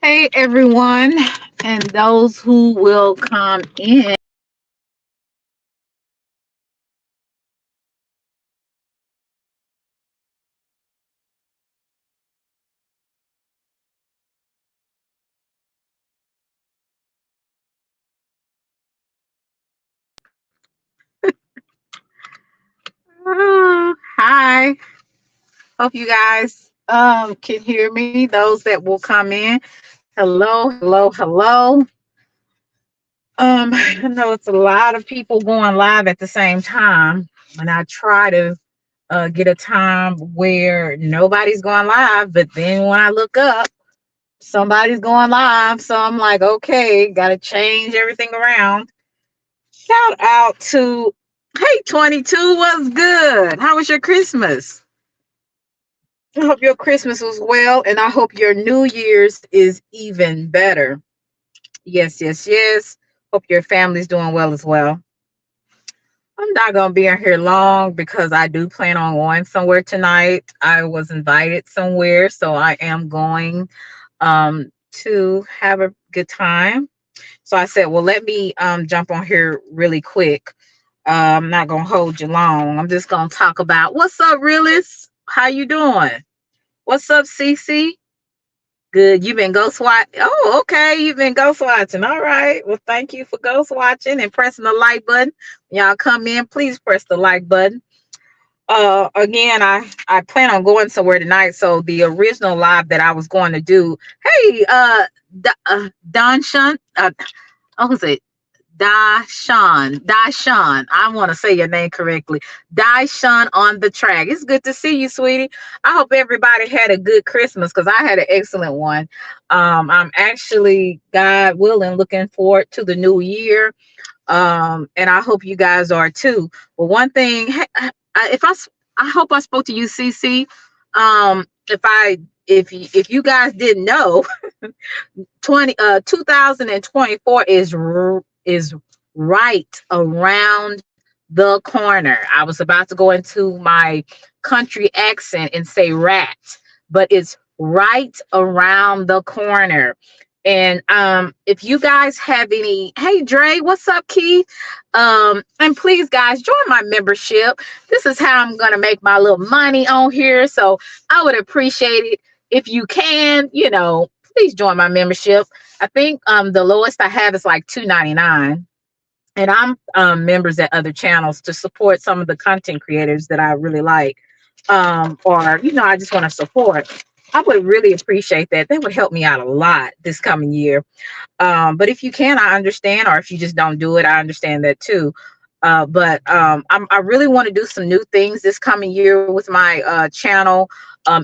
Hey everyone, and those who will come in. Hi, hope you guys can hear me. Those that will come in, hello, hello, hello. I know it's a lot of people going live at the same time, and I try to get a time where nobody's going live. But then when I look up, somebody's going live, so I'm like, okay, got to change everything around. Shout out to Hey 22, what's good? How was your Christmas? I hope your Christmas was well, and I hope your New Year's is even better. Yes, yes, yes. Hope your family's doing well as well. I'm not gonna be in here long because I do plan on going somewhere tonight. I was invited somewhere, so I am going to have a good time. So I said, well, let me jump on here really quick. I'm not gonna hold you long. I'm just gonna talk about what's up, realists. How you doing? What's up, CC? Good. You've been ghost watch. Oh, okay. You've been ghost watching. All right. Well, thank you for ghost watching and pressing the like button. Y'all come in, please press the like button. Again, I plan on going somewhere tonight. So the original live that I was going to do. Hey, Don Shun. Oh, who's it? Dashawn. I want to say your name correctly. Dashawn on the track. It's good to see you, sweetie. I hope everybody had a good Christmas because I had an excellent one. I'm actually, God willing, looking forward to the new year. And I hope you guys are too. But one thing, I hope I spoke to you, CC. If you guys didn't know, 2024 is right around the corner. I was about to go into my country accent and say rat, but it's right around the corner. And if you guys have any, hey Dre, what's up, Keith? And please, guys, join my membership. This is how I'm gonna make my little money on here. So I would appreciate it if you can, please join my membership. I think the lowest I have is like $2.99, and I'm members at other channels to support some of the content creators that I really like, or I just want to support. I would really appreciate that. That would help me out a lot this coming year. But if you can, I understand, or if you just don't do it, I understand that too. But I really want to do some new things this coming year with my channel,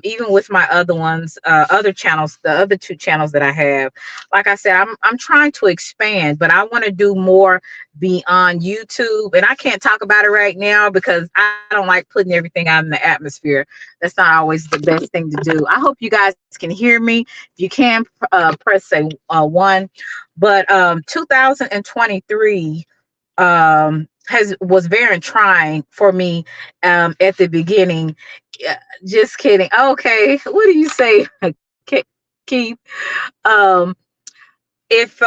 even with my other ones, other channels, the other two channels that I have. Like I said, I'm trying to expand, but I want to do more beyond YouTube. And I can't talk about it right now because I don't like putting everything out in the atmosphere. That's not always the best thing to do. I hope you guys can hear me. If you can, press say one. But 2023 was very trying for me at the beginning. Just kidding. Okay, what do you say, Keith? Um, if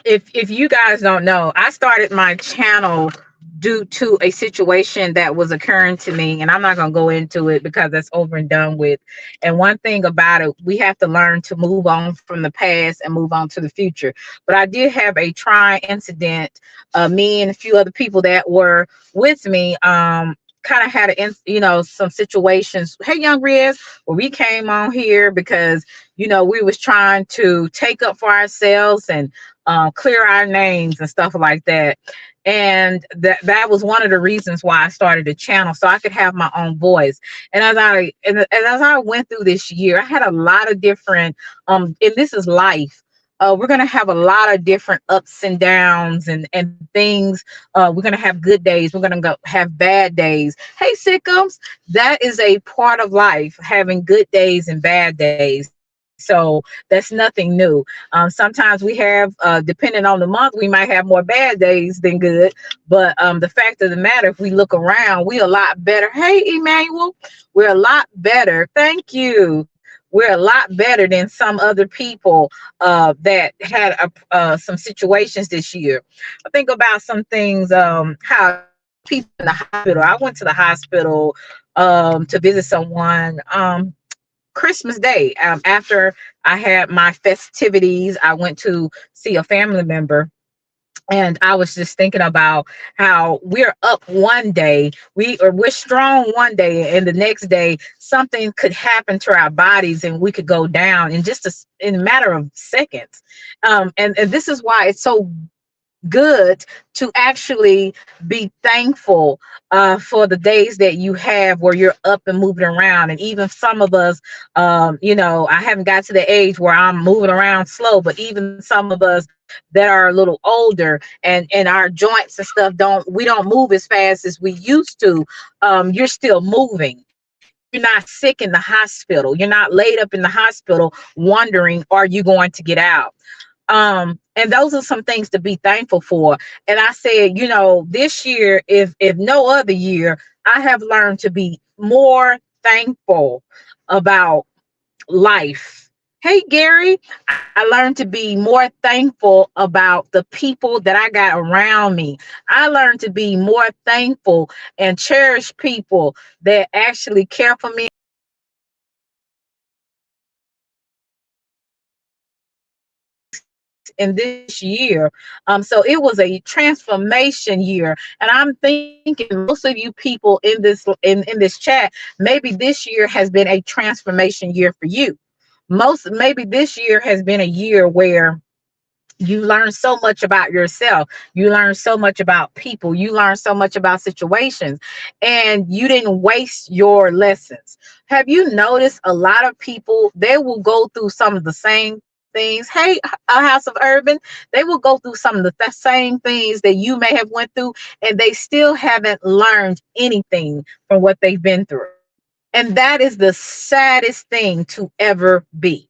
if you guys don't know, I started my channel due to a situation that was occurring to me, and I'm not going to go into it because that's over and done with. And one thing about it, we have to learn to move on from the past and move on to the future. But I did have a trying incident. Me and a few other people that were with me kind of had some situations. Hey, young Riz, where we came on here because we was trying to take up for ourselves and clear our names and stuff like that. And that was one of the reasons why I started a channel, so I could have my own voice. And as I went through this year, I had a lot of different and this is life. We're going to have a lot of different ups and downs and things. We're going to have good days. We're going to have bad days. Hey, Sickums, that is a part of life, having good days and bad days. So that's nothing new. Sometimes we have, depending on the month, we might have more bad days than good. But the fact of the matter, if we look around, we're a lot better. Hey, Emmanuel, we're a lot better. Thank you. we're a lot better than some other people that had some situations this year. I think about some things, how people in the hospital. I went to the hospital to visit someone Christmas Day. After I had my festivities, I went to see a family member, and I was just thinking about how we're up one day, we're strong one day, and the next day something could happen to our bodies, and we could go down in in a matter of seconds. And this is why it's so good to actually be thankful for the days that you have where you're up and moving around. And even some of us, I haven't got to the age where I'm moving around slow, but even some of us that are a little older, and our joints and stuff, we don't move as fast as we used to. You're still moving. You're not sick in the hospital. You're not laid up in the hospital wondering, are you going to get out? And those are some things to be thankful for. And I said, this year, if no other year, I have learned to be more thankful about life. Hey Gary, I learned to be more thankful about the people that I got around me. I learned to be more thankful and cherish people that actually care for me in this year. So it was a transformation year. And I'm thinking most of you people in this chat, maybe this year has been a transformation year for you. Maybe this year has been a year where you learn so much about yourself, you learn so much about people, you learn so much about situations, and you didn't waste your lessons. Have you noticed a lot of people, they will go through some of the same things? Hey, a House of Urban, they will go through some of the same things that you may have went through, and they still haven't learned anything from what they've been through. And that is the saddest thing to ever be.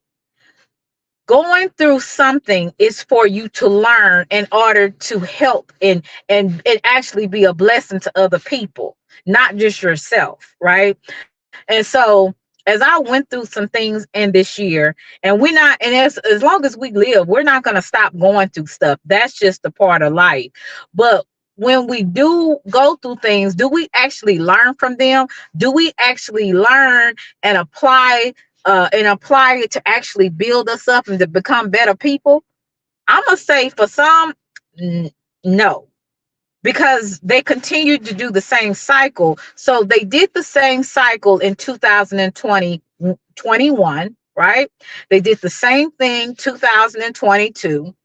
Going through something is for you to learn in order to help and actually be a blessing to other people, not just yourself, right? And so as I went through some things in this year, and we're not, and as long as we live, we're not going to stop going through stuff. That's just a part of life. But when we do go through things, do we actually learn from them? Do we actually learn and apply it to actually build us up and to become better people? I'm gonna say for some, no, because they continued to do the same cycle. So they did the same cycle in 2020, 21, right? They did the same thing 2022.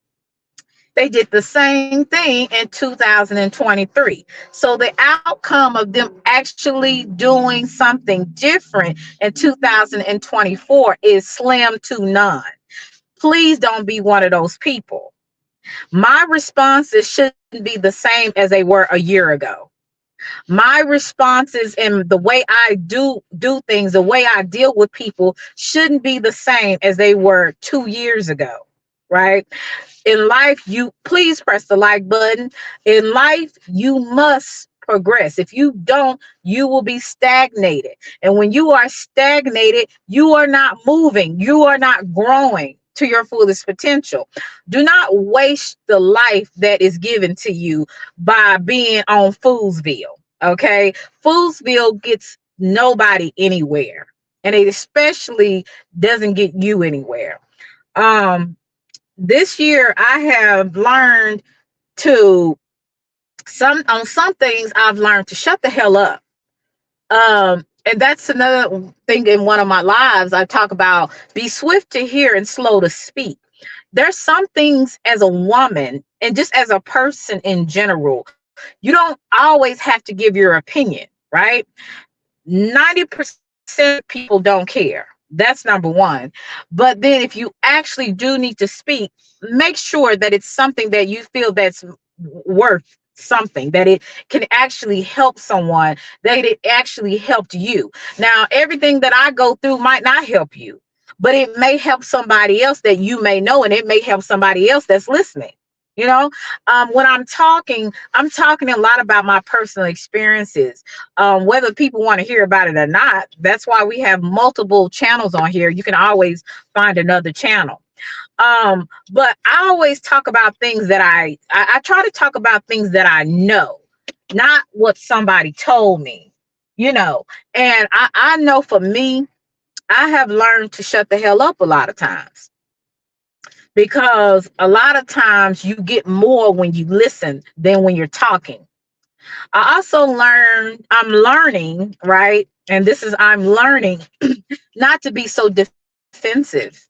They did the same thing in 2023. So the outcome of them actually doing something different in 2024 is slim to none. Please don't be one of those people. My responses shouldn't be the same as they were a year ago. My responses and the way I do things, the way I deal with people shouldn't be the same as they were 2 years ago, right? In life, you please press the like button. In life, you must progress. If you don't, you will be stagnated. And when you are stagnated, you are not moving, you are not growing to your fullest potential. Do not waste the life that is given to you by being on Foolsville. Okay. Foolsville gets nobody anywhere. And it especially doesn't get you anywhere. Um, this year I have learned to some things I've learned to shut the hell up. And that's another thing in one of my lives. I talk about be swift to hear and slow to speak. There's some things as a woman and just as a person in general, you don't always have to give your opinion, right? 90% of people don't care. That's number one. But then if you actually do need to speak, make sure that it's something that you feel that's worth something, that it can actually help someone, that it actually helped you. Now, everything that I go through might not help you, but it may help somebody else that you may know, and it may help somebody else that's listening. You know, when I'm talking a lot about my personal experiences. Whether people want to hear about it or not, that's why we have multiple channels on here. You can always find another channel. But I always talk about things that I try to talk about things that I know, not what somebody told me, you know. And I know for me, I have learned to shut the hell up a lot of times, because a lot of times you get more when you listen than when you're talking. I'm learning, right? And this is, I'm learning not to be so defensive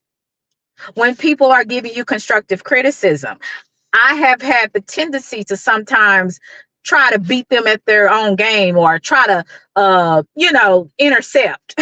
when people are giving you constructive criticism. I have had the tendency to sometimes try to beat them at their own game, or try to intercept,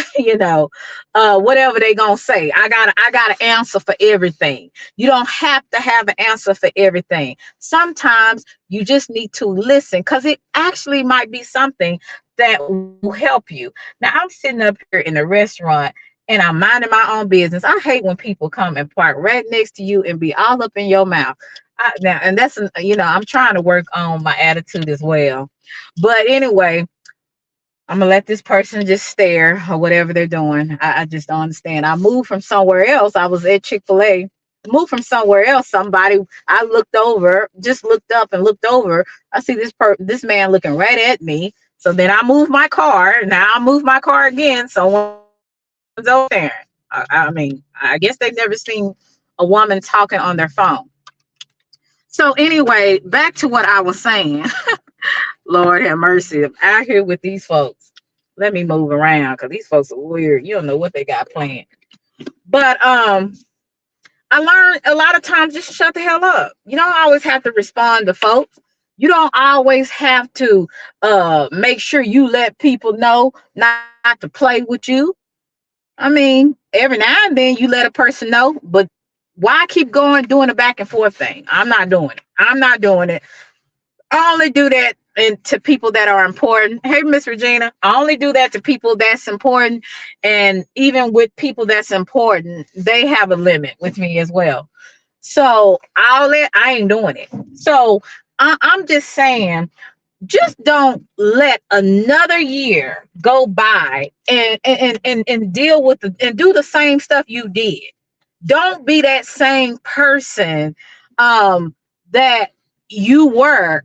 whatever they gonna say. I got an answer for everything. You don't have to have an answer for everything. Sometimes you just need to listen, because it actually might be something that will help you. Now, I'm sitting up here in a restaurant and I'm minding my own business. I hate when people come and park right next to you and be all up in your mouth. Now, and I'm trying to work on my attitude as well. But anyway, I'm gonna let this person just stare or whatever they're doing. I just don't understand. I moved from somewhere else. I was at Chick-fil-A. Moved from somewhere else. Somebody, I looked over, just looked up and looked over. I see this man looking right at me. So then I moved my car. Now I move my car again. Someone's over there. I mean, I guess they've never seen a woman talking on their phone. So anyway, back to what I was saying. Lord have mercy. I'm out here with these folks. Let me move around, because these folks are weird. You don't know what they got planned. But I learned a lot of times, just shut the hell up. You don't always have to respond to folks. You don't always have to make sure you let people know not to play with you. I mean, every now and then you let a person know, but why keep going doing a back and forth thing? I'm not doing it. I'm not doing it. I only do that to people that are important. Hey, Miss Regina, I only do that to people that's important. And even with people that's important, they have a limit with me as well. So I ain't doing it. So I'm just saying, just don't let another year go by and deal with and do the same stuff you did. Don't be that same person that you were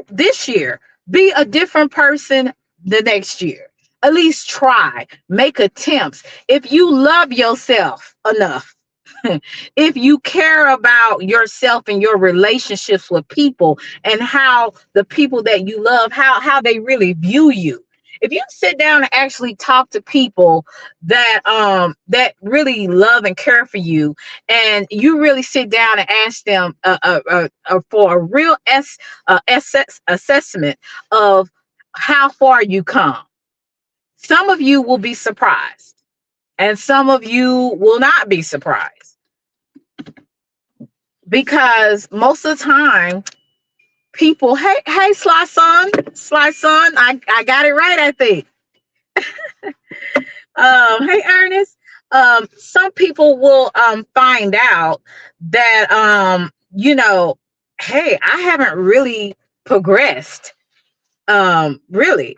this year. Be a different person the next year. At least try, make attempts. If you love yourself enough, if you care about yourself and your relationships with people, and how the people that you love, how they really view you. If you sit down and actually talk to people that really love and care for you, and you really sit down and ask them for a real assessment of how far you come, some of you will be surprised, and some of you will not be surprised, because most of the time people, hey Sly son, I got it right, I think. Hey Ernest. Some people will find out that hey, I haven't really progressed. Really,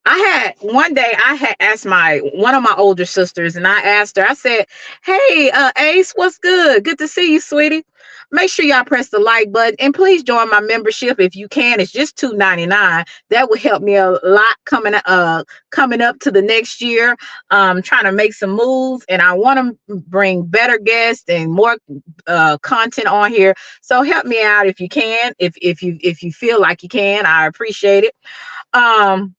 I had one day, I had asked my one of my older sisters, and I asked her, I said, "Hey, Ace, what's good? Good to see you, sweetie. Make sure y'all press the like button, and please join my membership if you can. It's just $2.99. That would help me a lot coming up to the next year. Trying to make some moves, and I want to bring better guests and more content on here. So help me out if you can. If you feel like you can, I appreciate it. Um,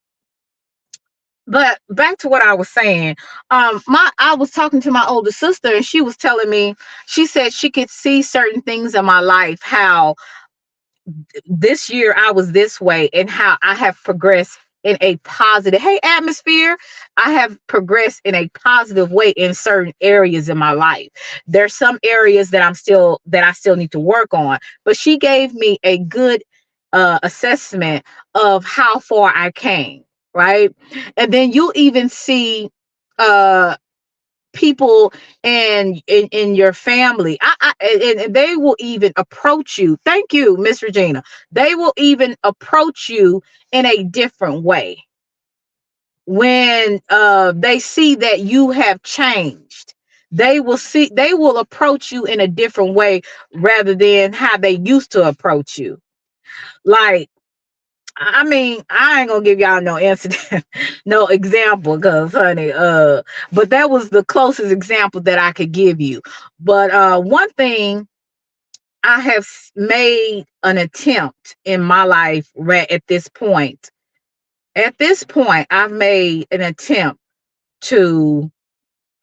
but back to what I was saying. I was talking to my older sister, and she was telling me, she said she could see certain things in my life, how this year I was this way, and how I have progressed in a positive, hey, atmosphere. I have progressed in a positive way in certain areas in my life. There's some areas that I still need to work on, but she gave me a good assessment of how far I came, right? And then you'll even see uh people in your family. And they will even approach you. Thank you, Miss Regina. They will even approach you in a different way when they see that you have changed. They will approach you in a different way rather than how they used to approach you. Like, I mean, I ain't gonna give y'all no incident, no example, cause honey, but that was the closest example that I could give you. But one thing I have made an attempt in my life right at this point. At this point, I've made an attempt to,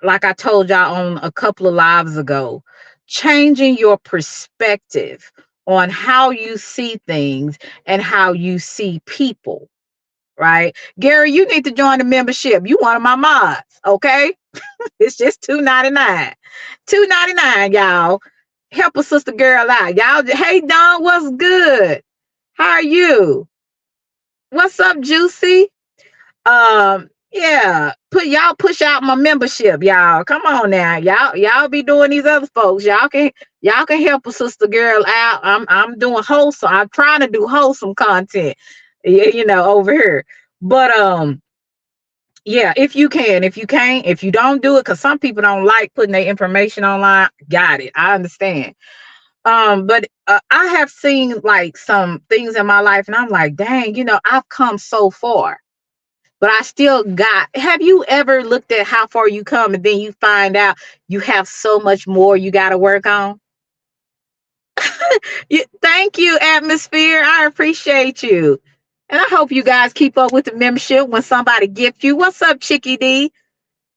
like I told y'all on a couple of lives ago, changing your perspective on how you see things and how you see people, right? Gary, you need to join the membership. You one of my mods, okay? It's just $2.99. $2.99, y'all. Help a sister girl out. Y'all, hey Don, what's good? How are you? What's up, Juicy? Yeah, put y'all push out my membership, y'all. Come on now. Y'all be doing these other folks. Y'all can help a sister girl out. I'm doing wholesome. I'm trying to do wholesome content. Over here. But yeah, if you can. If you can't, if you don't do it, because some people don't like putting their information online, got it. I understand. But I have seen like some things in my life, and I'm like, dang, I've come so far, but I still got. Have you ever looked at how far you come and then you find out you have so much more you got to work on? Thank you, Atmosphere. I appreciate you. And I hope you guys keep up with the membership when somebody gift you. What's up, Chicky D?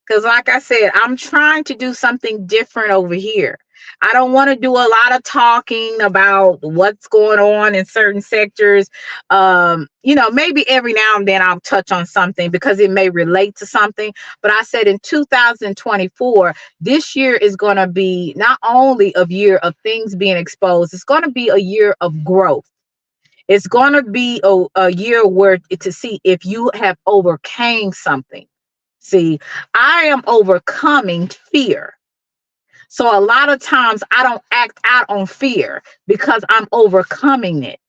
Because, like I said, I'm trying to do something different over here. I don't want to do a lot of talking about what's going on in certain sectors. Maybe every now and then I'll touch on something because it may relate to something. But I said in 2024, this year is going to be not only a year of things being exposed, it's going to be a year of growth. It's going to be a year where to see if you have overcame something. See, I am overcoming fear. So a lot of times I don't act out on fear because I'm overcoming it.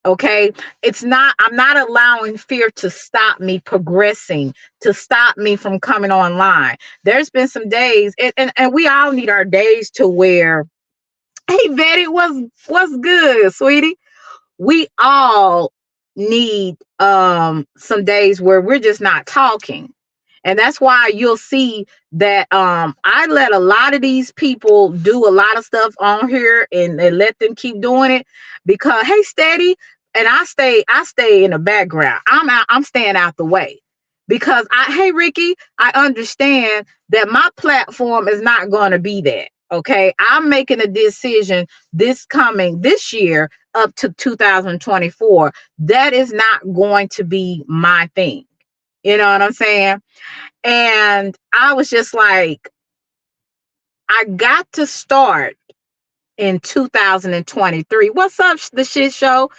Okay. I'm not allowing fear to stop me progressing, to stop me from coming online. There's been some days, and we all need our days to where, hey, Betty, what's good, sweetie? We all need some days where we're just not talking. And that's why you'll see that I let a lot of these people do a lot of stuff on here and let them keep doing it because, hey, steady. And I stay in the background. I'm staying out the way because hey, Ricky, I understand that my platform is not going to be that. Okay. I'm making a decision this year up to 2024. That is not going to be my thing. You know what I'm saying? And I was just like, I got to start in 2023. What's up, the shit show?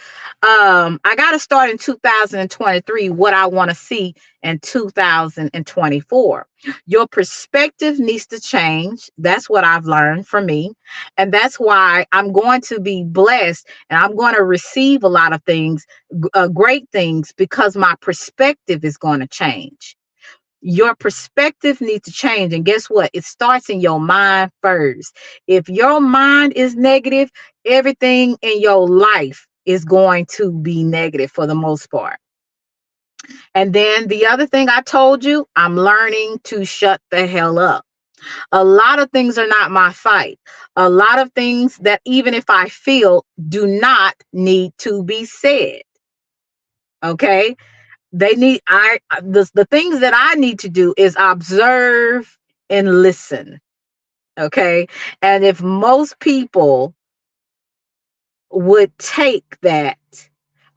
I got to start in 2023 what I want to see in 2024. Your perspective needs to change. That's what I've learned from me. And that's why I'm going to be blessed and I'm going to receive a lot of things, great things, because my perspective is going to change. Your perspective needs to change. And guess what? It starts in your mind first. If your mind is negative, everything in your life is going to be negative for the most part. And then the other thing I told you, I'm learning to shut the hell up. A lot of things are not my fight. A lot of things that even if I feel do not need to be said. Okay. The things that I need to do is observe and listen. Okay. And if most people would take that,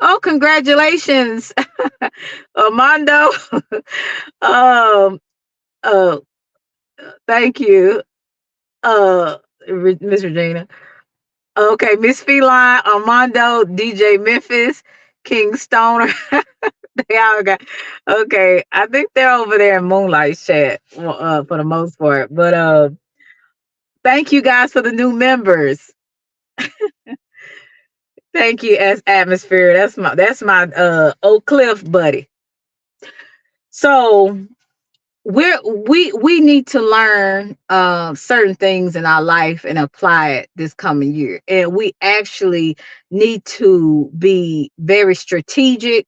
oh, congratulations, Armando. um, uh, Thank you, Miss Regina. Okay, Miss Feline, Armando, DJ Memphis, King Stoner. They all got okay. I think they're over there in Moonlight Chat for the most part. But thank you guys for the new members. Thank you, as atmosphere. That's my Oak Cliff buddy. So we need to learn certain things in our life and apply it this coming year. And we actually need to be very strategic.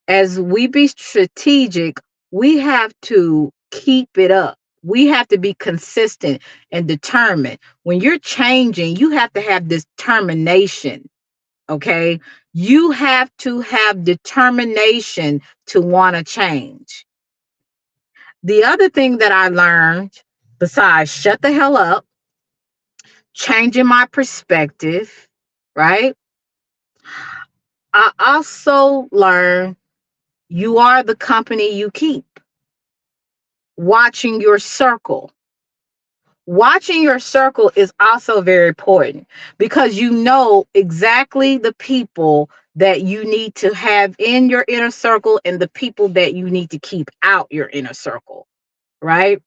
As we be strategic, we have to keep it up. We have to be consistent and determined. When you're changing, you have to have determination. Okay. You have to have determination to want to change. The other thing that I learned, besides shut the hell up, changing my perspective, right? I also learned you are the company you keep. Watching your circle. Watching your circle is also very important because you know exactly the people that you need to have in your inner circle and the people that you need to keep out your inner circle, right?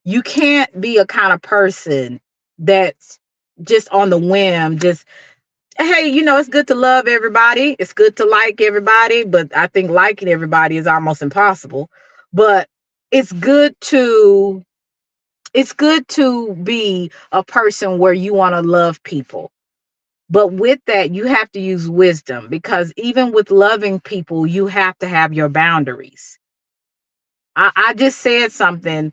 You can't be a kind of person that's just on the whim, just, hey, it's good to love everybody. It's good to like everybody, but I think liking everybody is almost impossible. But it's good to it's good to be a person where you want to love people. But with that, you have to use wisdom because even with loving people, you have to have your boundaries. I just said something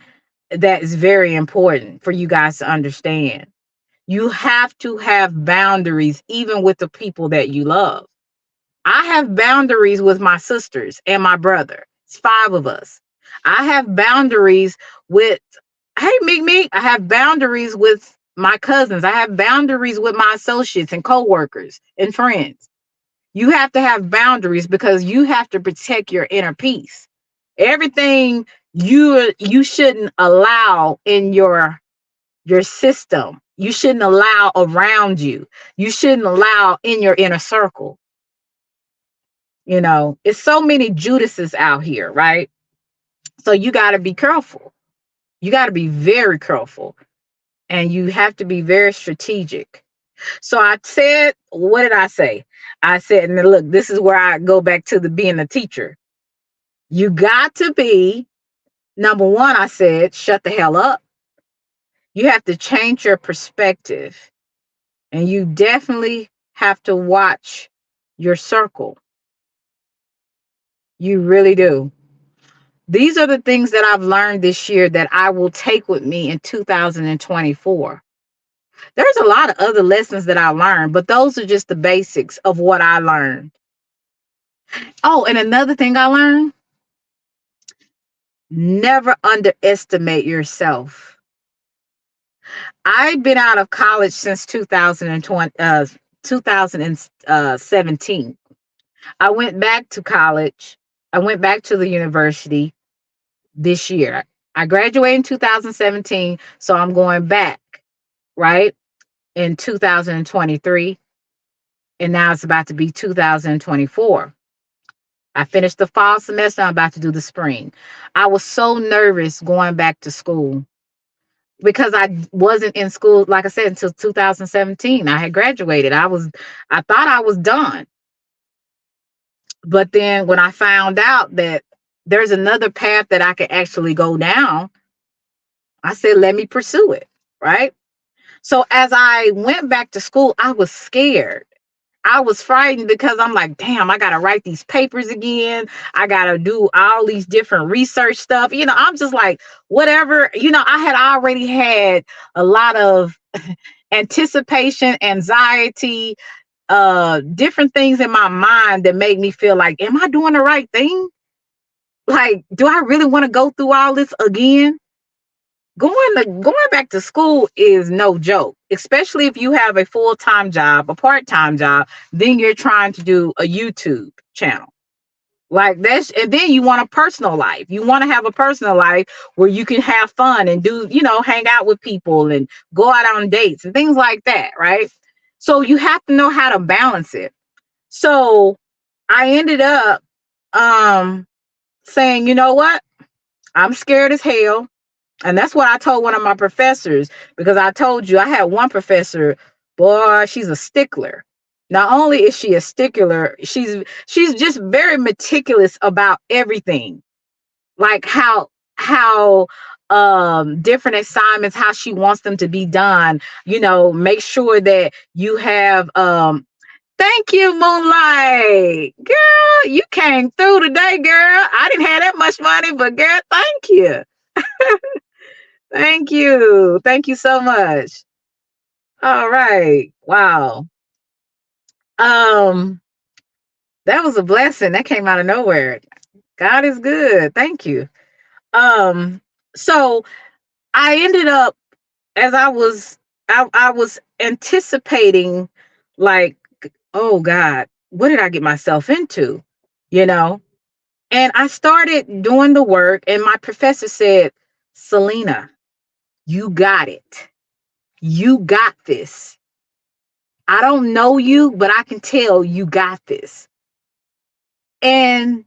that is very important for you guys to understand. You have to have boundaries, even with the people that you love. I have boundaries with my sisters and my brother. It's five of us. I have boundaries with, hey, Meek Meek. I have boundaries with my cousins. I have boundaries with my associates and coworkers and friends. You have to have boundaries because you have to protect your inner peace. Everything you shouldn't allow in your system. You shouldn't allow around you. You shouldn't allow in your inner circle. It's so many Judases out here, right? So you got to be careful. You got to be very careful and you have to be very strategic. So I said, what did I say? I said, and look, this is where I go back to the being a teacher. You got to be, number one, I said, shut the hell up. You have to change your perspective and you definitely have to watch your circle. You really do. These are the things that I've learned this year that I will take with me in 2024. There's a lot of other lessons that I learned, but those are just the basics of what I learned. Oh, and another thing I learned, never underestimate yourself. I've been out of college since 2017. I went back to college. I went back to the university this year. I graduated in 2017, so I'm going back, right, in 2023, and now it's about to be 2024. I finished the fall semester. I'm about to do the spring. I was so nervous going back to school because I wasn't in school, like I said, until 2017. I had graduated. I thought I was done. But then when I found out that there's another path that I could actually go down, I said, let me pursue it. Right. So as I went back to school, I was scared. I was frightened because I'm like, damn, I got to write these papers again. I got to do all these different research stuff. I'm just like, whatever. I had already had a lot of anticipation, anxiety, different things in my mind that made me feel like, am I doing the right thing? Like, do I really want to go through all this again? Going back to school is no joke, especially if you have a full-time job, a part-time job, then you're trying to do a YouTube channel. Like that's, and then you want a personal life. You want to have a personal life where you can have fun and do, hang out with people and go out on dates and things like that, right? So you have to know how to balance it. So I ended up um, saying, you know what? I'm scared as hell. And that's what I told one of my professors, because I told you I had one professor, boy, she's a stickler. Not only is she a stickler, she's just very meticulous about everything. Like how different assignments, how she wants them to be done, make sure that you have thank you, Moonlight. Girl, you came through today, girl. I didn't have that much money, but girl, thank you. Thank you. Thank you so much. All right. Wow. Um, that was a blessing. That came out of nowhere. God is good. Thank you. Um, so I ended up, as I was anticipating, like, oh God, what did I get myself into? You know? And I started doing the work, and my professor said, Selena, you got it. You got this. I don't know you, but I can tell you got this. And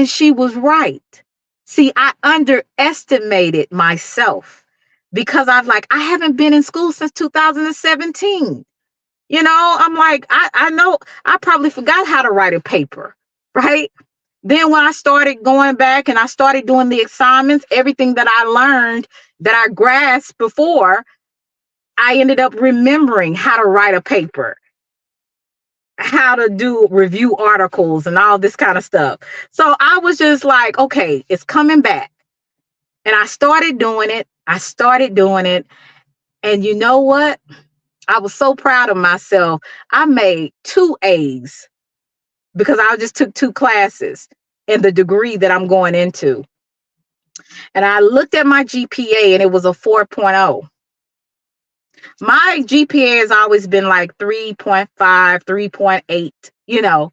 she was right. See, I underestimated myself because I haven't been in school since 2017. I'm like, I know I probably forgot how to write a paper, right? Then when I started going back and I started doing the assignments, everything that I learned that I grasped before, I ended up remembering how to write a paper, how to do review articles and all this kind of stuff. So I was just like, okay, it's coming back. And I started doing it. I started doing it. And you know what? I was so proud of myself. I made 2 A's because I just took 2 classes in the degree that I'm going into. And I looked at my GPA and it was a 4.0. My GPA has always been like 3.5, 3.8.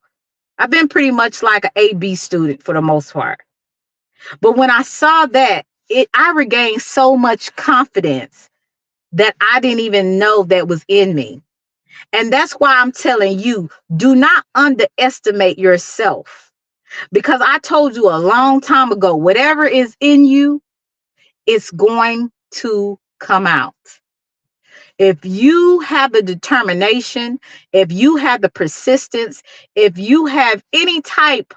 I've been pretty much like an AB student for the most part. But when I saw that, I regained so much confidence that I didn't even know that was in me. And that's why I'm telling you, do not underestimate yourself. Because I told you a long time ago, whatever is in you, it's going to come out. If you have the determination, if you have the persistence, if you have any type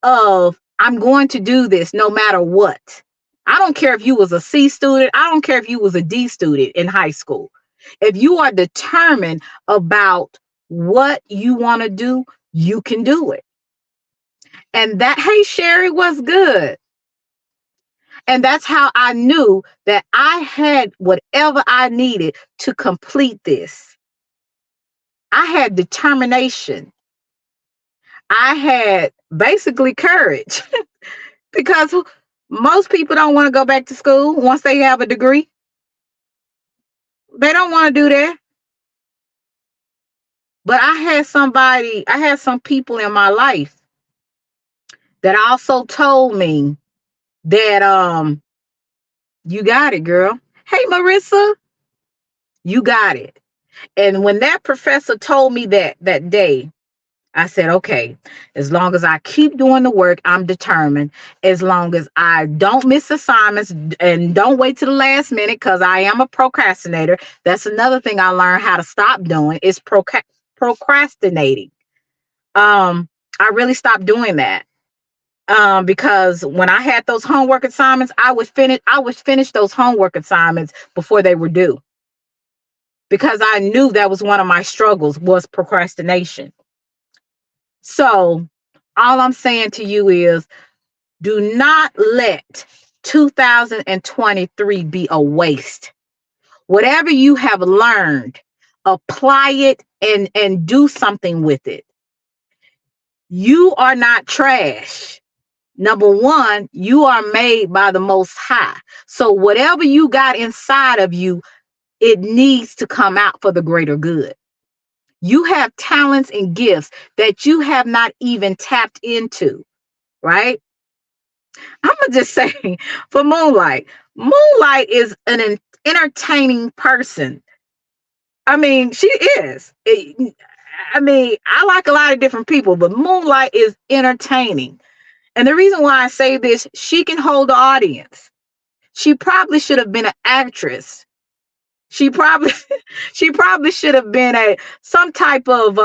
of, I'm going to do this no matter what. I don't care if you was a C student. I don't care if you was a D student in high school. If you are determined about what you want to do, you can do it. And that, hey, Sherry, was good. And that's how I knew that I had whatever I needed to complete this. I had determination. I had basically courage because most people don't want to go back to school once they have a degree. They don't want to do that. But I had some people in my life that also told me that you got it, girl. Hey Marissa, you got it. And when that professor told me that day, I said, okay, as long as I keep doing the work, I'm determined. As long as I don't miss assignments and don't wait to the last minute, because I am a procrastinator. That's another thing I learned how to stop doing is procrastinating. I really stopped doing that. Because when I had those homework assignments, I would finish those homework assignments before they were due. Because I knew that was one of my struggles was procrastination. So all I'm saying to you is do not let 2023 be a waste. Whatever you have learned, apply it and do something with it. You are not trash. Number one, you are made by the Most High. So whatever you got inside of you, it needs to come out for the greater good. You have talents and gifts that you have not even tapped into, right? I'm going to just say for Moonlight is an entertaining person. I mean, she is. I mean, I like a lot of different people, but Moonlight is entertaining. And the reason why I say this, she can hold the audience. She probably should have been an actress. She probably she probably should have been a some type of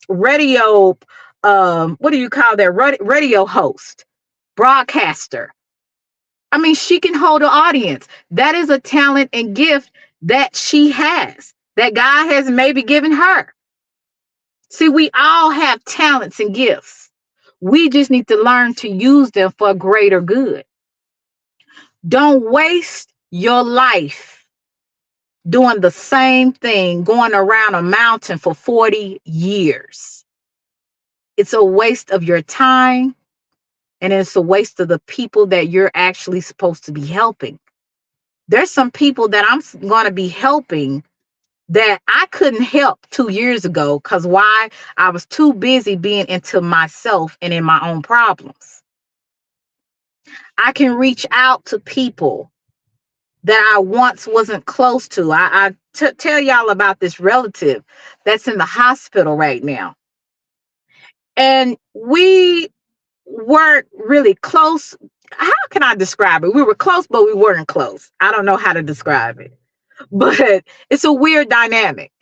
radio, what do you call that, radio host, broadcaster. I mean, she can hold an audience. That is a talent and gift that she has, that God has maybe given her. See, we all have talents and gifts. We just need to learn to use them for greater good. Don't waste your life doing the same thing, going around a mountain for 40 years. It's a waste of your time, and it's a waste of the people that you're actually supposed to be helping. There's some people that I'm going to be helping that I couldn't help 2 years ago. Because why? I was too busy being into myself and in my own problems. I can reach out to people that I once wasn't close to. Tell y'all about this relative that's in the hospital right now. And we weren't really close. How can I describe it? We were close, but we weren't close. I don't know how to describe it, but it's a weird dynamic.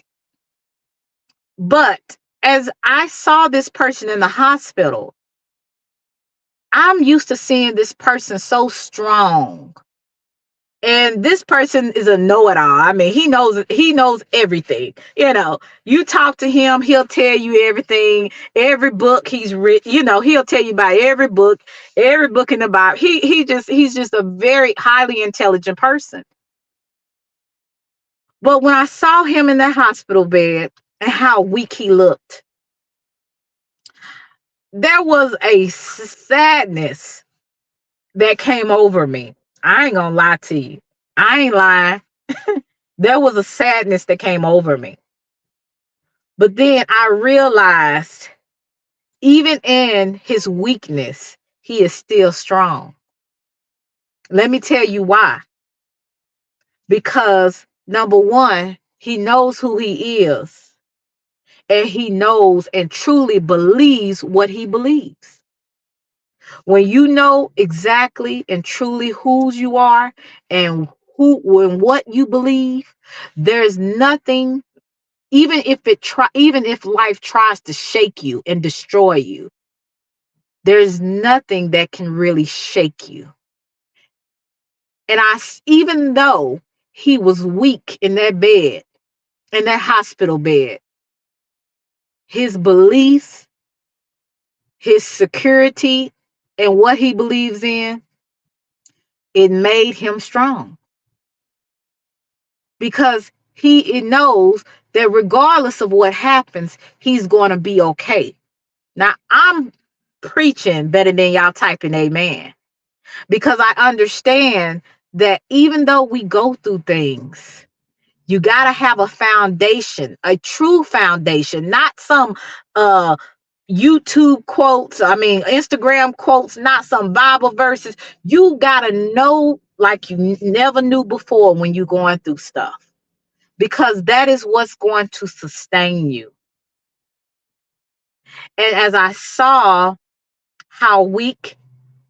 But as I saw this person in the hospital, I'm used to seeing this person so strong. And this person is a know-it-all. I mean, he knows everything. You talk to him, he'll tell you everything, every book he's written, he'll tell you about every book in the Bible. He's just a very highly intelligent person. But when I saw him in that hospital bed and how weak he looked, there was a sadness that came over me. I ain't gonna lie to you. I ain't lying. There was a sadness that came over me. But then I realized, even in his weakness, he is still strong. Let me tell you why. Because number one, he knows who he is, and he knows and truly believes what he believes. When you know exactly and truly whose you are and who and what you believe, there's nothing, even if life tries to shake you and destroy you, there's nothing that can really shake you. And even though he was weak in that bed, in that hospital bed, his beliefs, his security, and what he believes in, it made him strong, because he knows that regardless of what happens, he's going to be okay. Now, I'm preaching better than y'all typing amen, because I understand that even though we go through things, you got to have a foundation, a true foundation, not some uh YouTube quotes, I mean Instagram quotes, not some Bible verses. You got to know like you never knew before when you're going through stuff, because that is what's going to sustain you. And as I saw how weak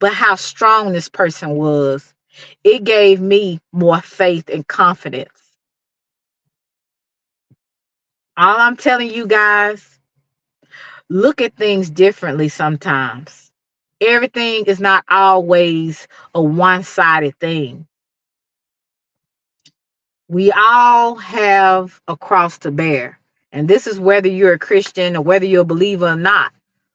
but how strong this person was, it gave me more faith and confidence. All I'm telling you guys, look at things differently sometimes. Everything is not always a one-sided thing. We all have a cross to bear. And this is whether you're a Christian or whether you're a believer or not.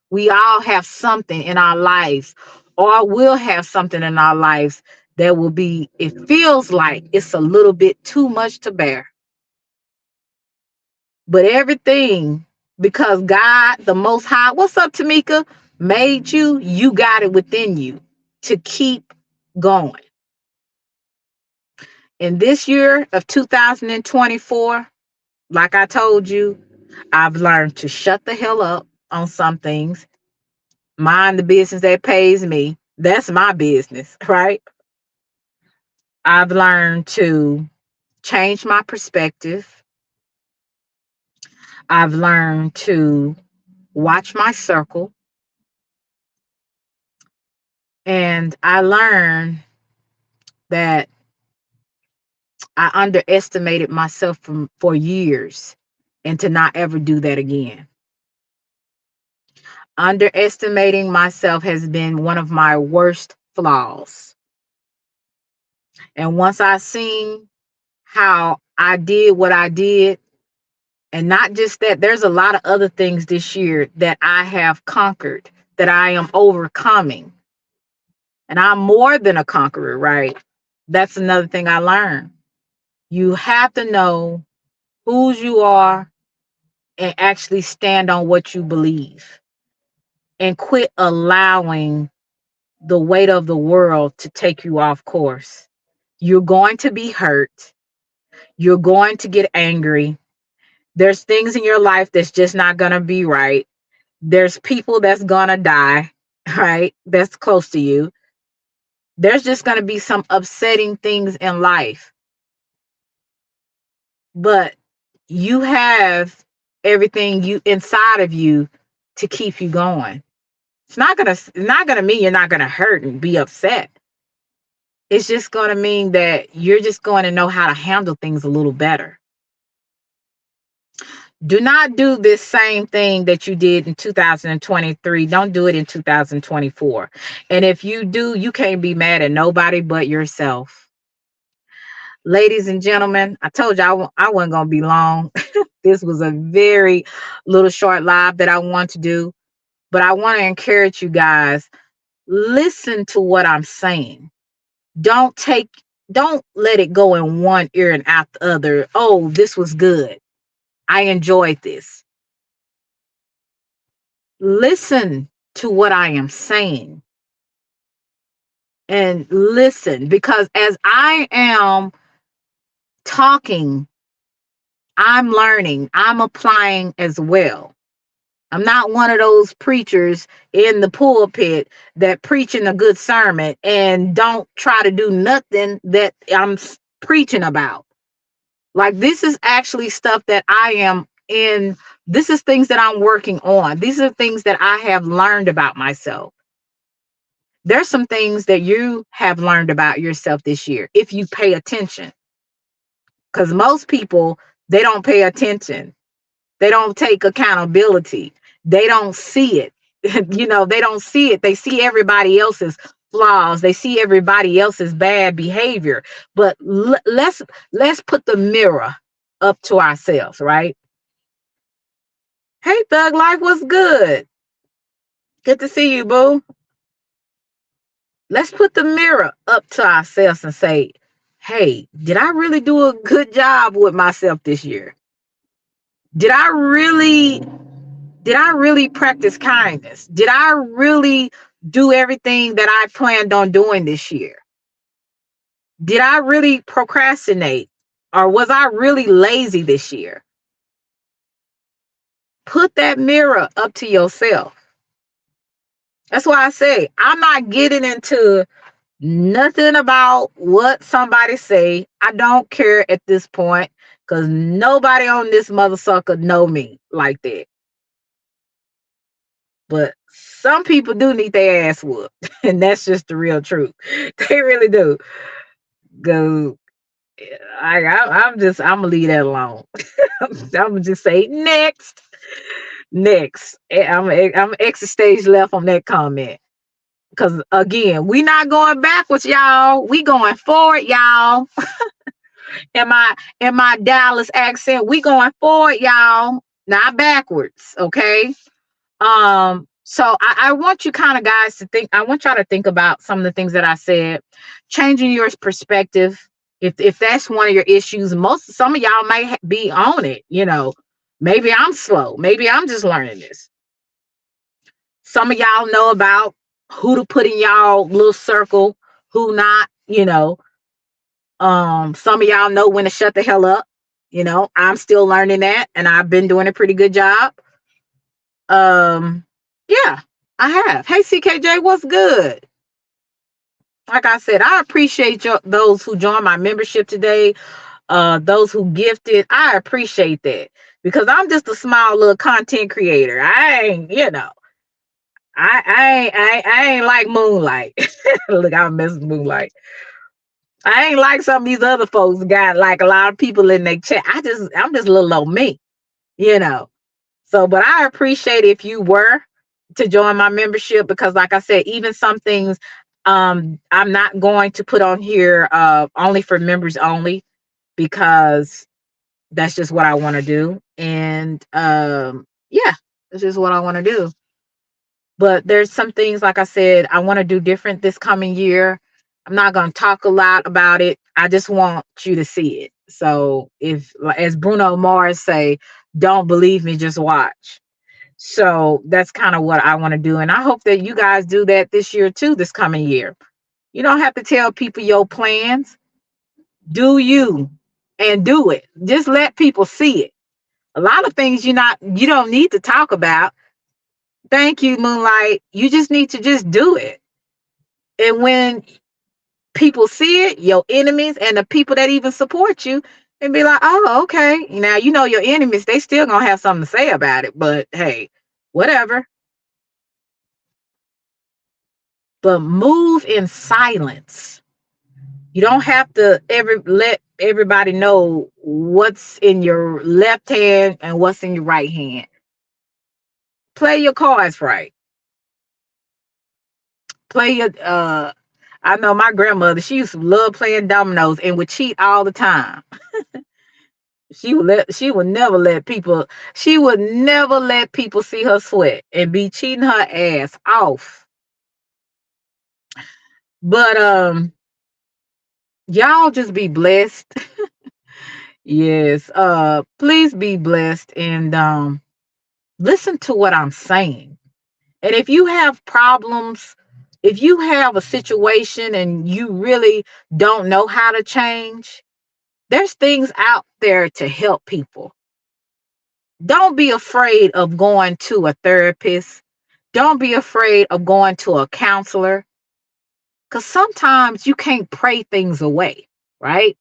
We all have something in our lives, or will have something in our lives that will be, it feels like it's a little bit too much to bear. But everything, because God, the Most High, what's up, Tamika, made you, you got it within you to keep going. In this year of 2024, like I told you, I've learned to shut the hell up on some things, mind the business that pays me. That's my business, right? I've learned to change my perspective. I've learned to watch my circle. And I learned that I underestimated myself for years, and to not ever do that again. Underestimating myself has been one of my worst flaws. And once I seen how I did what I did, and not just that, there's a lot of other things this year that I have conquered, that I am overcoming. And I'm more than a conqueror, right? That's another thing I learned. You have to know whose you are and actually stand on what you believe, and quit allowing the weight of the world to take you off course. You're going to be hurt. You're going to get angry. There's things in your life that's just not going to be right. There's people that's going to die, right? That's close to you. There's just going to be some upsetting things in life. But you have everything you inside of you to keep you going. It's not gonna mean you're not gonna hurt and be upset. It's just gonna mean that you're just going to know how to handle things a little better. Do not do this same thing that you did in 2023. Don't do it in 2024. And if you do, you can't be mad at nobody but yourself. Ladies and gentlemen, I told you I wasn't gonna be long. This was a very little short live that I want to do, but I want to encourage you guys, listen to what I'm saying. Don't take, don't let it go in one ear and out the other. Oh, this was good. I enjoyed this. Listen to what I am saying, and listen, because as I am talking, I'm learning, I'm applying as well. I'm not one of those preachers in the pulpit that preaching a good sermon and don't try to do nothing that I'm preaching about. Like, this is actually stuff that I am in. This is things that I'm working on. These are things that I have learned about myself. There's some things that you have learned about yourself this year if you pay attention. Because most people, they don't pay attention. They don't take accountability. They don't see it. They don't see it. They see everybody else's flaws. They see everybody else's bad behavior. But let's put the mirror up to ourselves, right? Hey, Thug Life, what's good? Good to see you, boo. Let's put the mirror up to ourselves and say, hey, did I really do a good job with myself this year? Did I really practice kindness? Did I really do everything that I planned on doing this year? Did I really procrastinate? Or was I really lazy this year? Put that mirror up to yourself. That's why I say I'm not getting into nothing about what somebody say. I don't care at this point, because nobody on this mother sucker know me like that. But some people do need their ass whooped, and that's just the real truth. They really do. Go, I'm gonna leave that alone. I'm gonna just say next. I'm exit stage left on that comment. Because again, we not going backwards, y'all. We going forward, y'all. In my Dallas accent, we going forward, y'all, not backwards. Okay. So I want you kind of guys to think, I want y'all to think about some of the things that I said, changing your perspective. If that's one of your issues, some of y'all might be on it, maybe I'm slow. Maybe I'm just learning this. Some of y'all know about who to put in y'all little circle, who not, some of y'all know when to shut the hell up. I'm still learning that, and I've been doing a pretty good job. Yeah, I have. Hey, CKJ, what's good? Like I said, I appreciate those who joined my membership today. Those who gifted, I appreciate that, because I'm just a small little content creator. I ain't, I ain't like Moonlight. Look, I miss Moonlight. I ain't like some of these other folks got like a lot of people in their chat. I'm just a little old me, you know. So, but I appreciate if you were to join my membership because, like I said, even some things I'm not going to put on here only for members only because that's just what I want to do. And yeah, that's just what I want to do. But there's some things, like I said, I want to do different this coming year. I'm not going to talk a lot about it. I just want you to see it. So if, as Bruno Mars say, don't believe me, just watch. So that's kind of what I want to do. And I hope that you guys do that this year too, this coming year. You don't have to tell people your plans. Do you and do it. Just let people see it. A lot of things you don't need to talk about. Thank you, Moonlight. You just need to just do it. And when people see it, your enemies and the people that even support you, and be like, oh, okay. Now you know your enemies, they still gonna have something to say about it, but hey, whatever. But move in silence. You don't have to let everybody know what's in your left hand and what's in your right hand. Play your cards right. Play your I know my grandmother, she used to love playing dominoes and would cheat all the time. She would never let people see her sweat and be cheating her ass off. But y'all just be blessed. Yes. Please be blessed and listen to what I'm saying. And if you have problems, if you have a situation and you really don't know how to change, there's things out there to help people. Don't be afraid of going to a therapist. Don't be afraid of going to a counselor because sometimes you can't pray things away, right?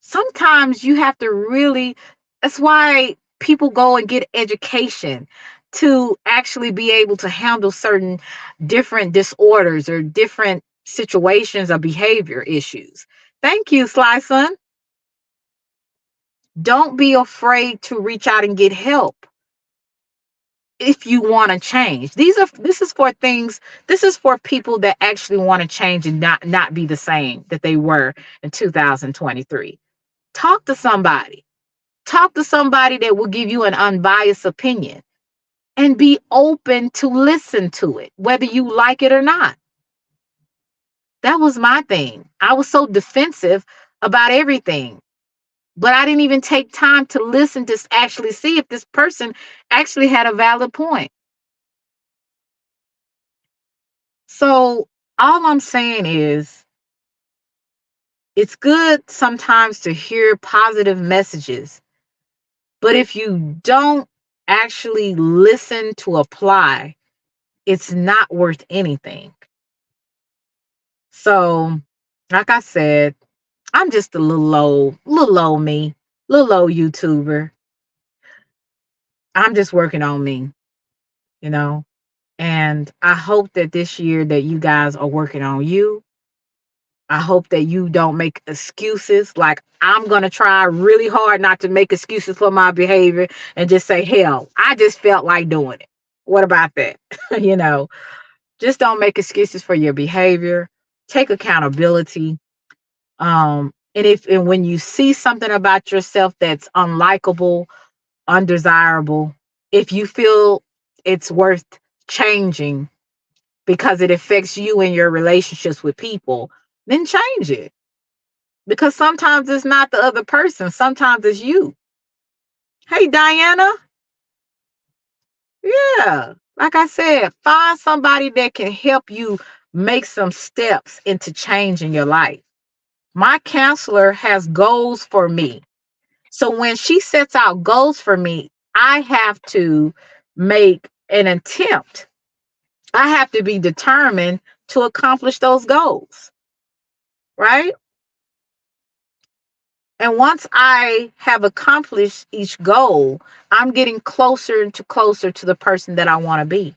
Sometimes you have to really, that's why people go and get education to actually be able to handle certain different disorders or different situations or behavior issues. Thank you, Sly Son. Don't be afraid to reach out and get help if you want to change. This is for people that actually want to change and not be the same that they were in 2023. Talk to somebody. Talk to somebody that will give you an unbiased opinion and be open to listen to it, whether you like it or not. That was my thing. I was so defensive about everything, but I didn't even take time to listen to actually see if this person actually had a valid point. So, all I'm saying is it's good sometimes to hear positive messages, but if you don't actually listen to apply, it's not worth anything. So, like I said, I'm just a little old me, little old YouTuber. I'm just working on me, you know. And I hope that this year that you guys are working on you. I hope that you don't make excuses. Like I'm gonna try really hard not to make excuses for my behavior and just say, hell, I just felt like doing it. What about that? you know, just don't make excuses for your behavior. Take accountability. And when you see something about yourself that's unlikable, undesirable, if you feel it's worth changing because it affects you and your relationships with people, then change it. Because sometimes it's not the other person, sometimes it's you. Hey, Diana. Yeah. Like I said, find somebody that can help you make some steps into changing your life. My counselor has goals for me. So when she sets out goals for me, I have to make an attempt. I have to be determined to accomplish those goals, right? And once I have accomplished each goal, I'm getting closer and closer to the person that I want to be.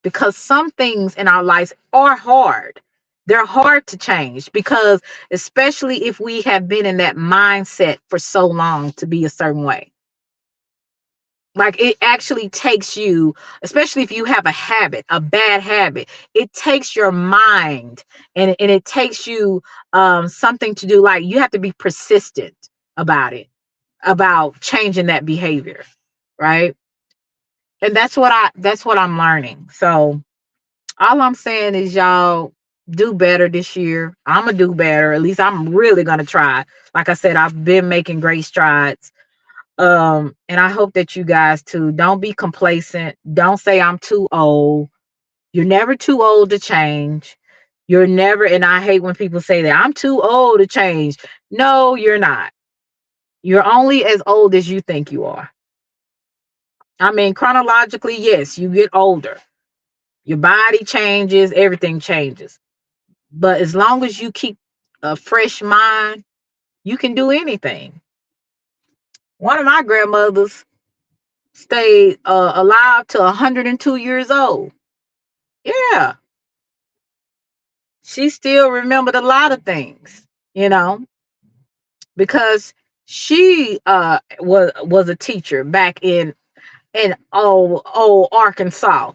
because some things in our lives are hard. They're hard to change because, especially if we have been in that mindset for so long to be a certain way. Like it actually takes you, especially if you have a habit, a bad habit, it takes your mind and it takes you something to do. Like you have to be persistent about it, about changing that behavior, right? And that's what I'm learning. So all I'm saying is y'all do better this year. I'm gonna do better. At least I'm really gonna try. Like I said, I've been making great strides. And I hope that you guys too don't be complacent. Don't say I'm too old. You're never too old to change. You're never, and I hate when people say that I'm too old to change. No, you're not. You're only as old as you think you are. I mean, chronologically, yes, you get older. Your body changes, everything changes. But as long as you keep a fresh mind, you can do anything. One of my grandmothers stayed alive to 102 years old. Yeah, she still remembered a lot of things, you know, because she was a teacher back in old Arkansas.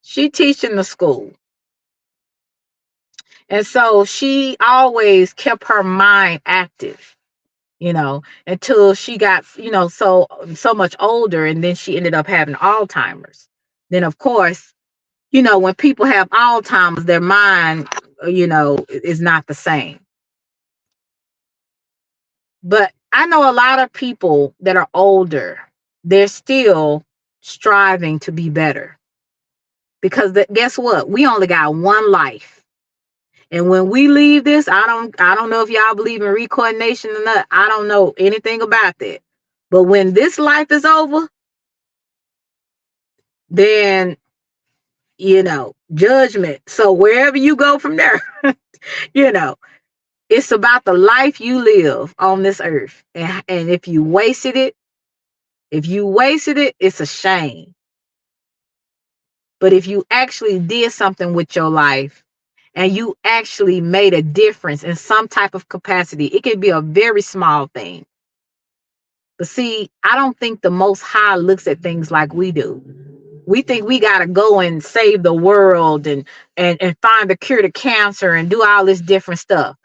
She teach in the school. And so she always kept her mind active, until she got, so much older, and then she ended up having Alzheimer's. Then of course, when people have Alzheimer's, their mind, is not the same. But I know a lot of people that are older, they're still striving to be better because guess what? We only got one life. And when we leave this, I don't know if y'all believe in reincarnation or not. I don't know anything about that. But when this life is over, then judgment. So wherever you go from there, you know, it's about the life you live on this earth. And if you wasted it, it's a shame. But if you actually did something with your life and you actually made a difference in some type of capacity, it can be a very small thing. But see, I don't think the Most High looks at things like we do. We think we got to go and save the world and find the cure to cancer and do all this different stuff.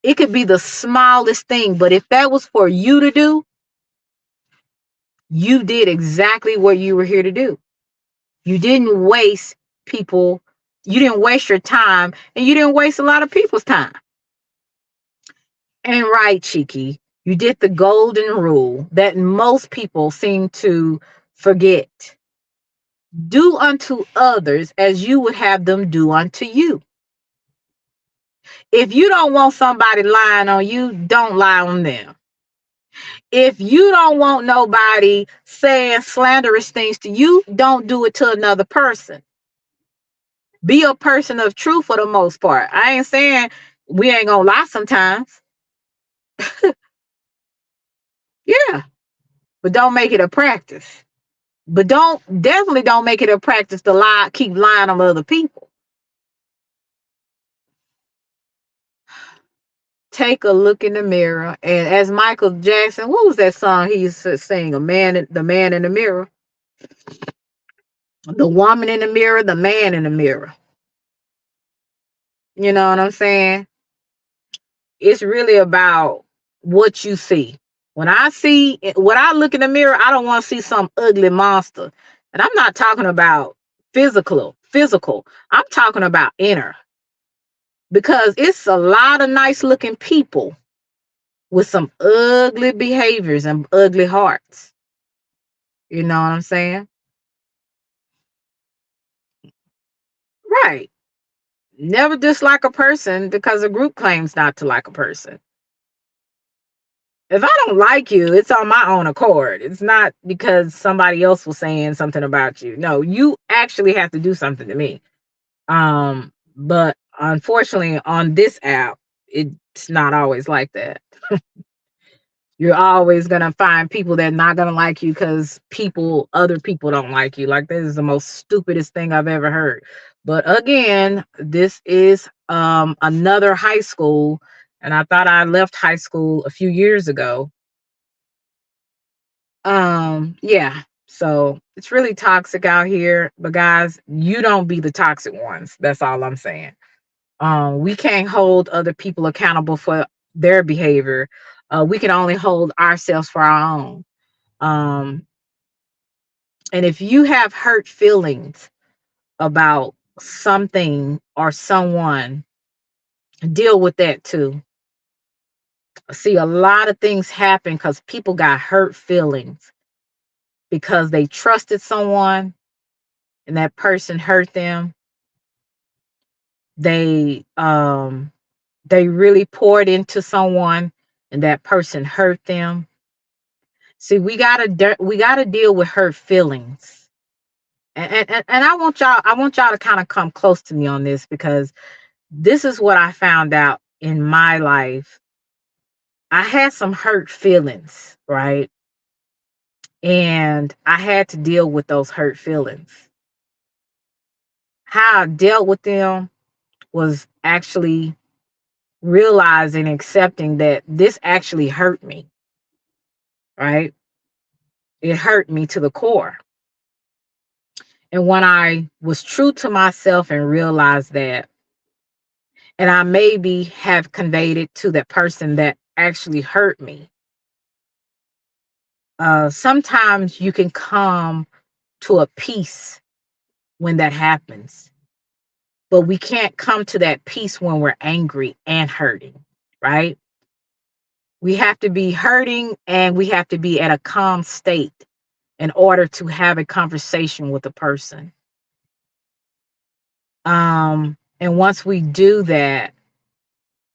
It could be the smallest thing, but if that was for you to do, you did exactly what you were here to do. You didn't waste people, you didn't waste your time, and you didn't waste a lot of people's time. And right, Cheeky, you did the golden rule that most people seem to forget. Do unto others as you would have them do unto you. If you don't want somebody lying on you, don't lie on them. If you don't want nobody saying slanderous things to you, don't do it to another person. Be a person of truth for the most part. I ain't saying we ain't gonna lie sometimes. Yeah, but don't make it a practice. But definitely don't make it a practice to lie, keep lying on other people. Take a look in the mirror. And as Michael Jackson, what was that song he used to sing? The man in the mirror, the woman in the mirror, the man in the mirror. You know what I'm saying? It's really about what you see. When I look in the mirror, I don't want to see some ugly monster. And I'm not talking about physical. I'm talking about inner. Because it's a lot of nice looking people with some ugly behaviors and ugly hearts. You know what I'm saying? Right. Never dislike a person because a group claims not to like a person. If I don't like you, it's on my own accord. It's not because somebody else was saying something about you. No, you actually have to do something to me. But unfortunately on this app, it's not always like that. You're always gonna find people that not gonna like you because other people don't like you. Like, this is the most stupidest thing I've ever heard. But again, this is another high school, and I thought I left high school a few years ago. Yeah. So it's really toxic out here. But guys, you don't be the toxic ones. That's all I'm saying. We can't hold other people accountable for their behavior. We can only hold ourselves for our own. Um, and if you have hurt feelings about something or someone, deal with that too. See, a lot of things happen because people got hurt feelings because they trusted someone and that person hurt them. They really poured into someone and that person hurt them. See, we gotta deal with hurt feelings. And I want y'all to kind of come close to me on this, because this is what I found out in my life. I had some hurt feelings, right? And I had to deal with those hurt feelings. How I dealt with them was actually realizing, accepting that this actually hurt me, right? It hurt me to the core. And when I was true to myself and realized that, and I maybe have conveyed it to that person that actually hurt me, sometimes you can come to a peace when that happens. But we can't come to that peace when we're angry and hurting, right? We have to be hurting and we have to be at a calm state in order to have a conversation with a person. And once we do that,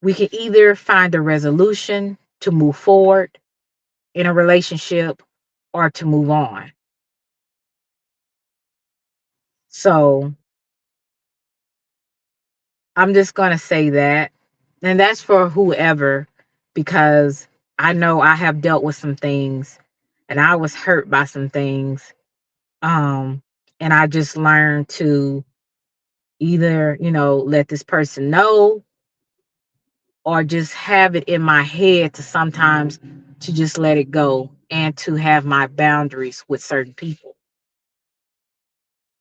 we can either find a resolution to move forward in a relationship or to move on. So I'm just going to say that. And that's for whoever, because I know I have dealt with some things and I was hurt by some things. Um, and I just learned to either, let this person know, or just have it in my head to sometimes to just let it go and to have my boundaries with certain people.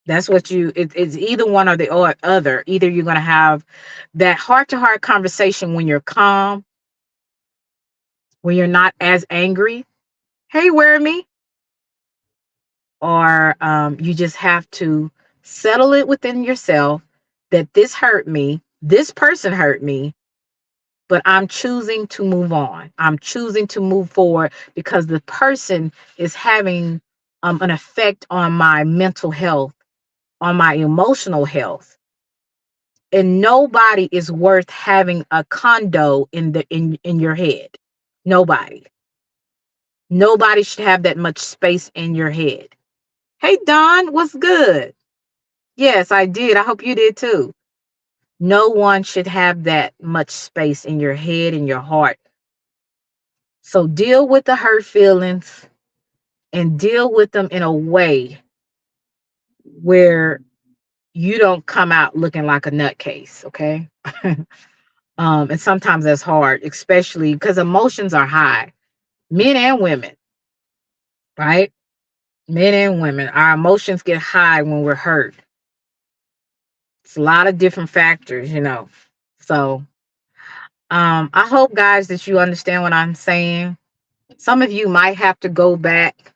That's what it's either one or the or other. Either you're going to have that heart to heart conversation when you're calm, when you're not as angry. Hey, where me? Or you just have to settle it within yourself that this hurt me, this person hurt me, but I'm choosing to move on. I'm choosing to move forward because the person is having an effect on my mental health, on my emotional health. And nobody is worth having a condo in your head. Nobody. Nobody should have that much space in your head. Hey Don, what's good? Yes, I did. I hope you did too. No one should have that much space in your head and your heart. So deal with the hurt feelings and deal with them in a way where you don't come out looking like a nutcase, okay? And sometimes that's hard, especially because emotions are high, men and women, right? Men and women, our emotions get high when we're hurt. It's a lot of different factors. So I hope, guys, that you understand what I'm saying. Some of you might have to go back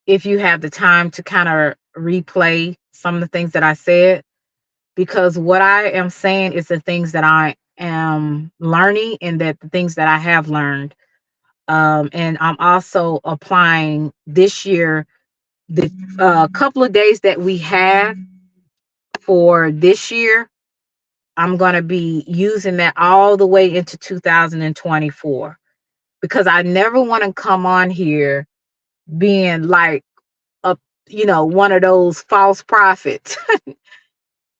if you have the time to kind of replay some of the things that I said, because what I am saying is the things that I am learning and that the things that I have learned. And I'm also applying this year the couple of days that we have for this year. I'm going to be using that all the way into 2024, because I never want to come on here being like a one of those false prophets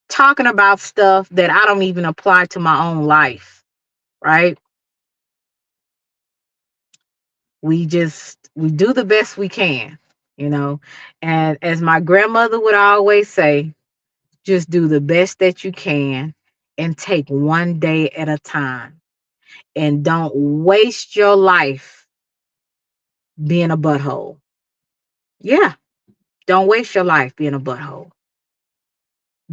talking about stuff that I don't even apply to my own life, right? We do the best we can, you know. And as my grandmother would always say, just do the best that you can and take one day at a time. And don't waste your life being a butthole. Yeah, don't waste your life being a butthole.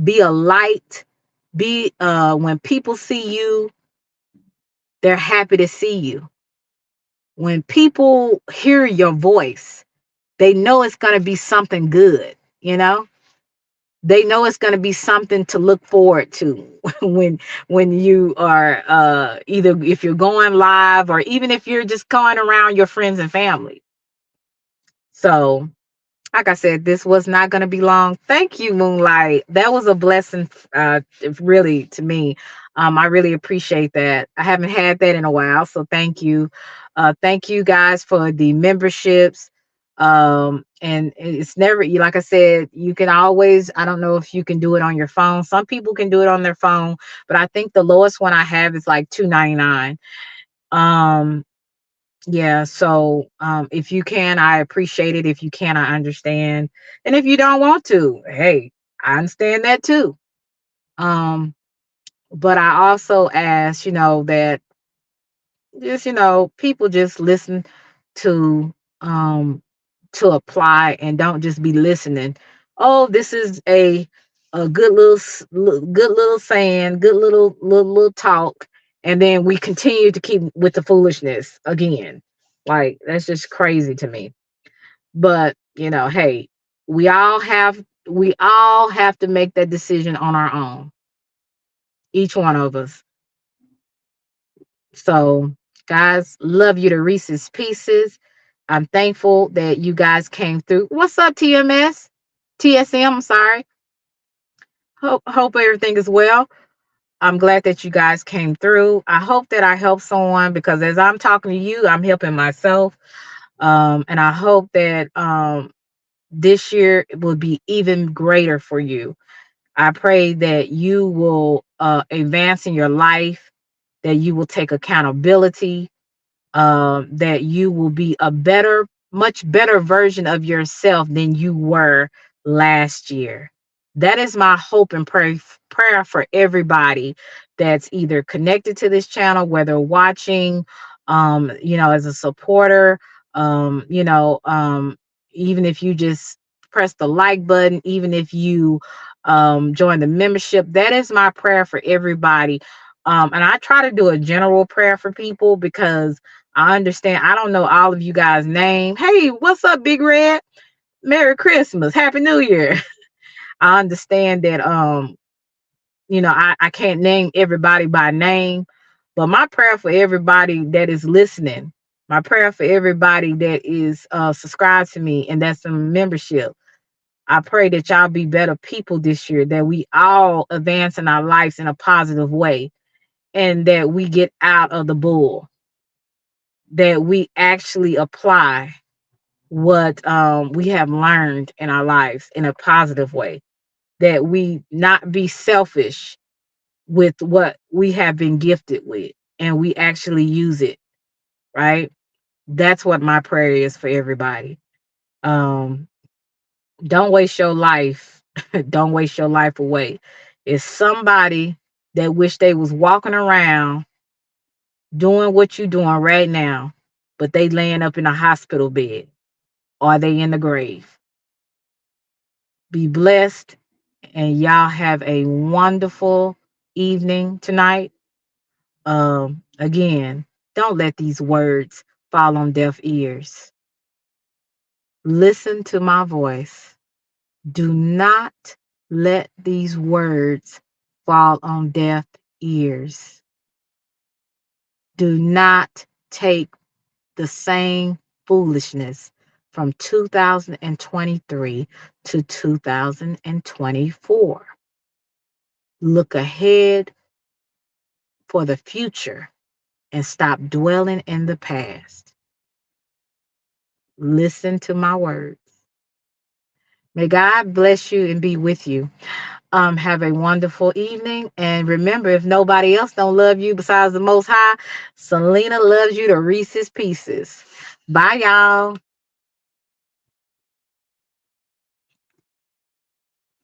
Be a light. Be when people see you, they're happy to see you. When people hear your voice, they know it's going to be something good, you know? They know it's going to be something to look forward to when you are either if you're going live or even if you're just going around your friends and family. So like I said, this was not going to be long. Thank you, Moonlight. That was a blessing, really, to me. I really appreciate that. I haven't had that in a while, so thank you. Thank you guys for the memberships. And it's never, like I said, you can always, I don't know if you can do it on your phone. Some people can do it on their phone, but I think the lowest one I have is like $2.99. Um, yeah, so if you can, I appreciate it. If you can, I understand. And if you don't want to, hey, I understand that too. Um, but I also ask, that just, people just listen to um to apply and don't just be listening. Oh, this is a good good little saying, good little talk, and then we continue to keep with the foolishness again. Like that's just crazy to me. But, hey, we all have to make that decision on our own. Each one of us. So, guys, love you to Reese's Pieces. I'm thankful that you guys came through. What's up, TMS? TSM, I'm sorry. Hope everything is well. I'm glad that you guys came through. I hope that I helped someone because as I'm talking to you, I'm helping myself. And I hope that this year will be even greater for you. I pray that you will advance in your life, that you will take accountability, that you will be a much better version of yourself than you were last year. That is my hope and prayer for everybody that's either connected to this channel, whether watching, as a supporter, even if you just press the like button, even if you join the membership, that is my prayer for everybody. And I try to do a general prayer for people because I understand. I don't know all of you guys' name. Hey, what's up, Big Red? Merry Christmas. Happy New Year. I understand that I can't name everybody by name, but my prayer for everybody that is listening, my prayer for everybody that is subscribed to me and that's in membership. I pray that y'all be better people this year, that we all advance in our lives in a positive way, and that we get out of the bull, that we actually apply what we have learned in our lives in a positive way, that we not be selfish with what we have been gifted with and we actually use it, right? That's what my prayer is for everybody. um don't waste your life. Don't waste your life away. It's somebody that wish they was walking around doing what you doing right now, but they laying up in a hospital bed or they in the grave. Be blessed, and y'all have a wonderful evening tonight. Again, don't let these words fall on deaf ears. Listen to my voice. Do not let these words fall on deaf ears. Do not take the same foolishness from 2023 to 2024. Look ahead for the future and stop dwelling in the past. Listen to my words. May God bless you and be with you. Have a wonderful evening. And remember, if nobody else don't love you besides the Most High, Selena loves you to Reese's Pieces. Bye, y'all.